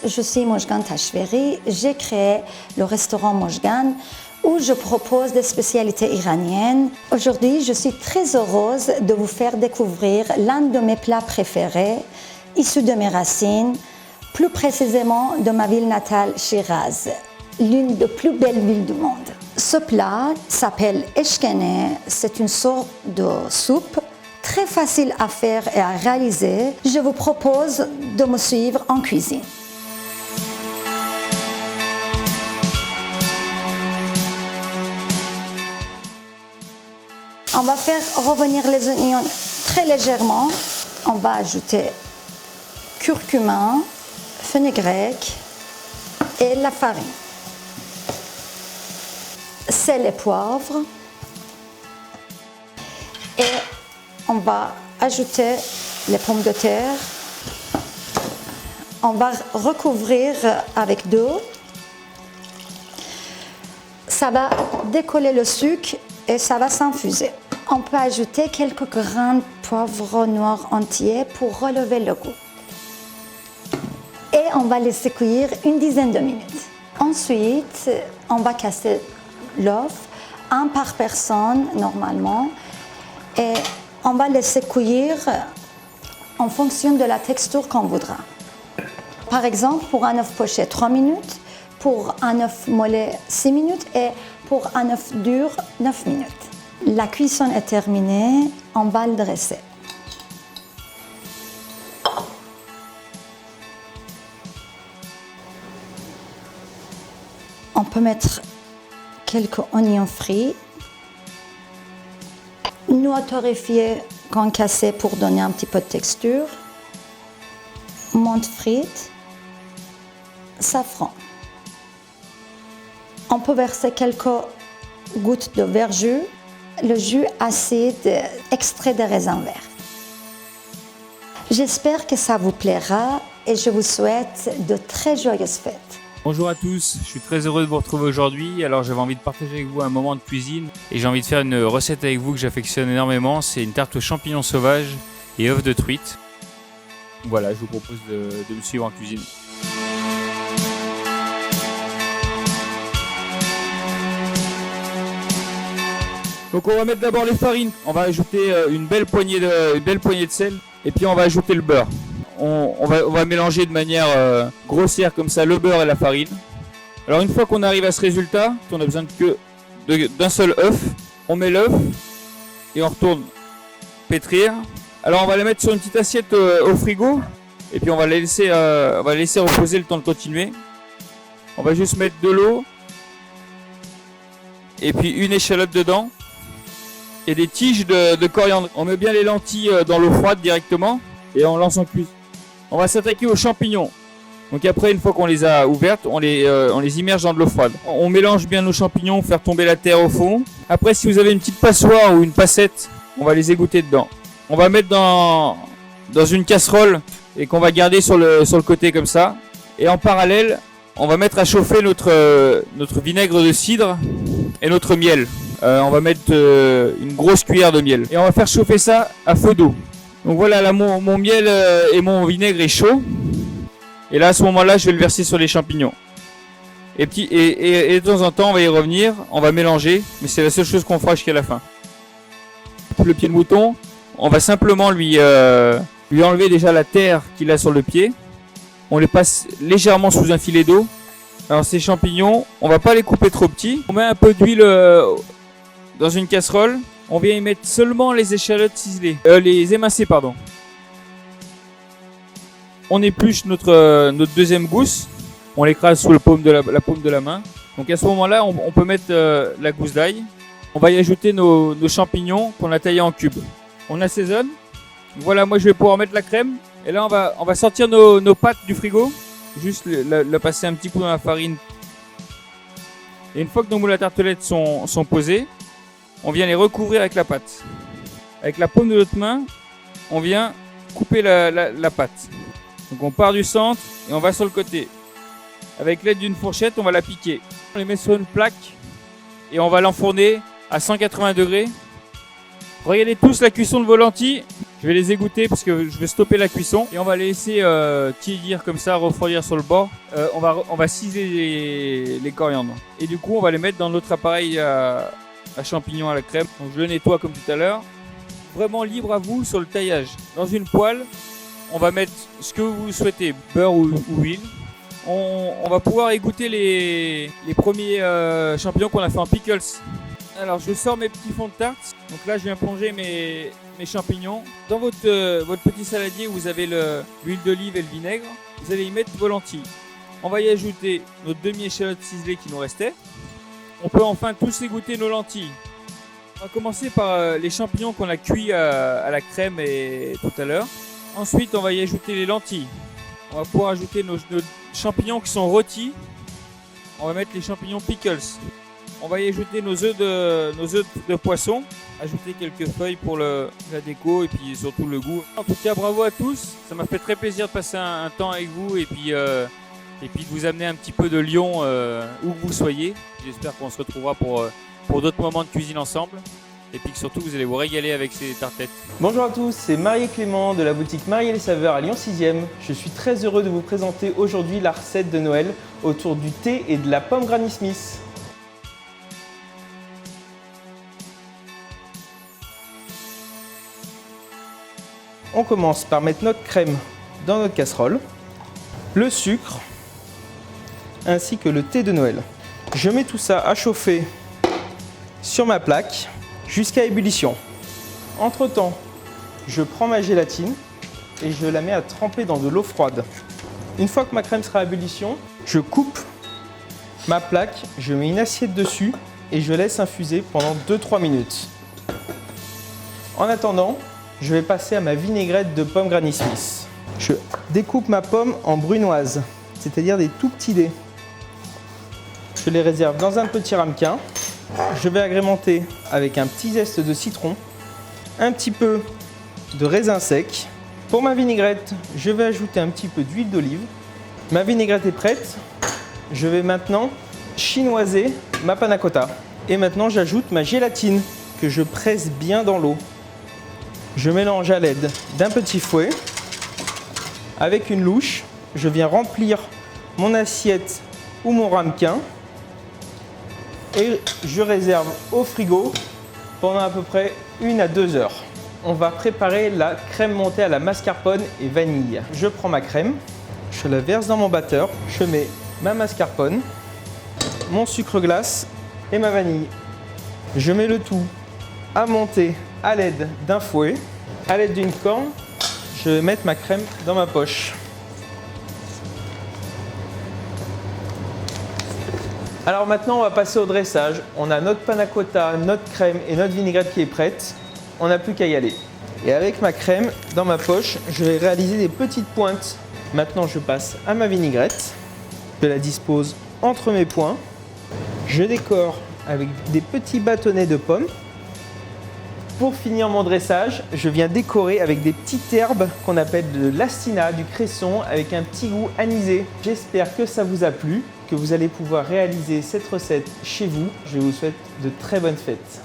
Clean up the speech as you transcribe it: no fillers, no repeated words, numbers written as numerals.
je suis Mojgan Tashveri. J'ai créé le restaurant Mojgan où je propose des spécialités iraniennes. Aujourd'hui, je suis très heureuse de vous faire découvrir l'un de mes plats préférés, issu de mes racines, plus précisément de ma ville natale, Shiraz, l'une des plus belles villes du monde. Ce plat s'appelle eshkene, c'est une sorte de soupe très facile à faire et à réaliser. Je vous propose de me suivre en cuisine. On va faire revenir les oignons très légèrement. On va ajouter curcuma, fenugrec et la farine. Sel et poivre. Et on va ajouter les pommes de terre. On va recouvrir avec d'eau. Ça va décoller le sucre et ça va s'infuser. On peut ajouter quelques grains de poivre noir entier pour relever le goût. Et on va laisser cuire une dizaine de minutes. Ensuite, on va casser l'œuf, un par personne normalement, et on va laisser cuire en fonction de la texture qu'on voudra. Par exemple, pour un œuf poché, 3 minutes, pour un œuf mollet, 6 minutes et pour un œuf dur, 9 minutes. La cuisson est terminée, on va le dresser. On peut mettre quelques oignons frits, noix torréfiées concassées pour donner un petit peu de texture, menthe frite, safran. On peut verser quelques gouttes de verjus, le jus acide extrait des raisins verts. J'espère que ça vous plaira et je vous souhaite de très joyeuses fêtes. Bonjour à tous, je suis très heureux de vous retrouver aujourd'hui. Alors j'avais envie de partager avec vous un moment de cuisine et j'ai envie de faire une recette avec vous que j'affectionne énormément. C'est une tarte aux champignons sauvages et œufs de truite. Voilà, je vous propose de me suivre en cuisine. Donc on va mettre d'abord les farines. On va ajouter une belle poignée de sel et puis on va ajouter le beurre. On va mélanger de manière grossière comme ça le beurre et la farine. Alors une fois qu'on arrive à ce résultat, on a besoin d'un seul œuf. On met l'œuf et on retourne pétrir. Alors on va la mettre sur une petite assiette au frigo et puis on va la laisser reposer le temps de continuer. On va juste mettre de l'eau et puis une échalote dedans et des tiges de coriandre. On met bien les lentilles dans l'eau froide directement et on lance en cuisson. On va s'attaquer aux champignons. Donc après, une fois qu'on les a ouvertes, on les immerge dans de l'eau froide. On mélange bien nos champignons, faire tomber la terre au fond. Après, si vous avez une petite passoire ou une passette, on va les égoutter dedans. On va mettre dans une casserole et qu'on va garder sur le côté comme ça. Et en parallèle, on va mettre à chauffer notre vinaigre de cidre et notre miel. On va mettre une grosse cuillère de miel. Et on va faire chauffer ça à feu doux. Donc voilà, là mon miel et mon vinaigre est chaud. Et là à ce moment-là, je vais le verser sur les champignons. Et de temps en temps, on va y revenir, on va mélanger, mais c'est la seule chose qu'on fera jusqu'à la fin. Le pied de mouton, on va simplement lui enlever déjà la terre qu'il a sur le pied. On les passe légèrement sous un filet d'eau. Alors ces champignons, on va pas les couper trop petits. On met un peu d'huile dans une casserole. On vient y mettre seulement les échalotes ciselées, les émincées pardon. On épluche notre deuxième gousse, on l'écrase sous la paume de la main. Donc à ce moment-là, on peut mettre la gousse d'ail. On va y ajouter nos champignons qu'on a taillés en cubes. On assaisonne. Voilà, moi je vais pouvoir mettre la crème. Et là on va sortir nos pâtes du frigo. Juste la passer un petit coup dans la farine. Et une fois que nos moules à tartelettes sont posés, on vient les recouvrir avec la pâte. Avec la paume de notre main, on vient couper la pâte. Donc on part du centre et on va sur le côté. Avec l'aide d'une fourchette, on va la piquer. On les met sur une plaque et on va l'enfourner à 180 degrés. Regardez tous la cuisson de vos lentilles. Je vais les égoutter parce que je vais stopper la cuisson et on va les laisser tiédir comme ça, refroidir sur le bord. On va ciser les coriandres et du coup on va les mettre dans notre appareil à champignons à la crème. Donc je le nettoie comme tout à l'heure. Vraiment libre à vous sur le taillage. Dans une poêle, on va mettre ce que vous souhaitez, beurre ou huile. On va pouvoir égoutter les premiers champignons qu'on a fait en pickles. Alors je sors mes petits fonds de tarte. Donc là je viens plonger mes champignons. Dans votre petit saladier où vous avez l'huile d'olive et le vinaigre, vous allez y mettre vos lentilles. On va y ajouter notre demi-échalote ciselée qui nous restait. On peut enfin tous égoutter nos lentilles. On va commencer par les champignons qu'on a cuits à la crème tout à l'heure. Ensuite on va y ajouter les lentilles. On va pouvoir ajouter nos champignons qui sont rôtis. On va mettre les champignons pickles. On va y ajouter nos œufs de poisson. Ajouter quelques feuilles pour la déco et puis surtout le goût. En tout cas, bravo à tous. Ça m'a fait très plaisir de passer un temps avec vous et puis de vous amener un petit peu de Lyon où que vous soyez. J'espère qu'on se retrouvera pour d'autres moments de cuisine ensemble. Et puis que surtout, vous allez vous régaler avec ces tartelettes. Bonjour à tous, c'est Marie et Clément de la boutique Marie et les Saveurs à Lyon 6e. Je suis très heureux de vous présenter aujourd'hui la recette de Noël autour du thé et de la pomme Granny Smith. On commence par mettre notre crème dans notre casserole, le sucre ainsi que le thé de Noël. Je mets tout ça à chauffer sur ma plaque jusqu'à ébullition. Entre temps, je prends ma gélatine et je la mets à tremper dans de l'eau froide. Une fois que ma crème sera à ébullition, je coupe ma plaque, je mets une assiette dessus et je laisse infuser pendant 2-3 minutes. En attendant, je vais passer à ma vinaigrette de pomme Granny Smith. Je découpe ma pomme en brunoise, c'est-à-dire des tout petits dés. Je les réserve dans un petit ramequin. Je vais agrémenter avec un petit zeste de citron, un petit peu de raisin sec. Pour ma vinaigrette, je vais ajouter un petit peu d'huile d'olive. Ma vinaigrette est prête. Je vais maintenant chinoiser ma panna cotta. Et maintenant, j'ajoute ma gélatine que je presse bien dans l'eau. Je mélange à l'aide d'un petit fouet. Avec une louche, je viens remplir mon assiette ou mon ramequin. Et je réserve au frigo pendant à peu près 1 à 2 heures. On va préparer la crème montée à la mascarpone et vanille. Je prends ma crème, je la verse dans mon batteur, je mets ma mascarpone, mon sucre glace et ma vanille. Je mets le tout à monter à l'aide d'un fouet. À l'aide d'une corne, je vais mettre ma crème dans ma poche. Alors maintenant, on va passer au dressage. On a notre panna cotta, notre crème et notre vinaigrette qui est prête. On n'a plus qu'à y aller. Et avec ma crème dans ma poche, je vais réaliser des petites pointes. Maintenant, je passe à ma vinaigrette. Je la dispose entre mes poings. Je décore avec des petits bâtonnets de pommes. Pour finir mon dressage, je viens décorer avec des petites herbes qu'on appelle de l'astina, du cresson, avec un petit goût anisé. J'espère que ça vous a plu, que vous allez pouvoir réaliser cette recette chez vous. Je vous souhaite de très bonnes fêtes.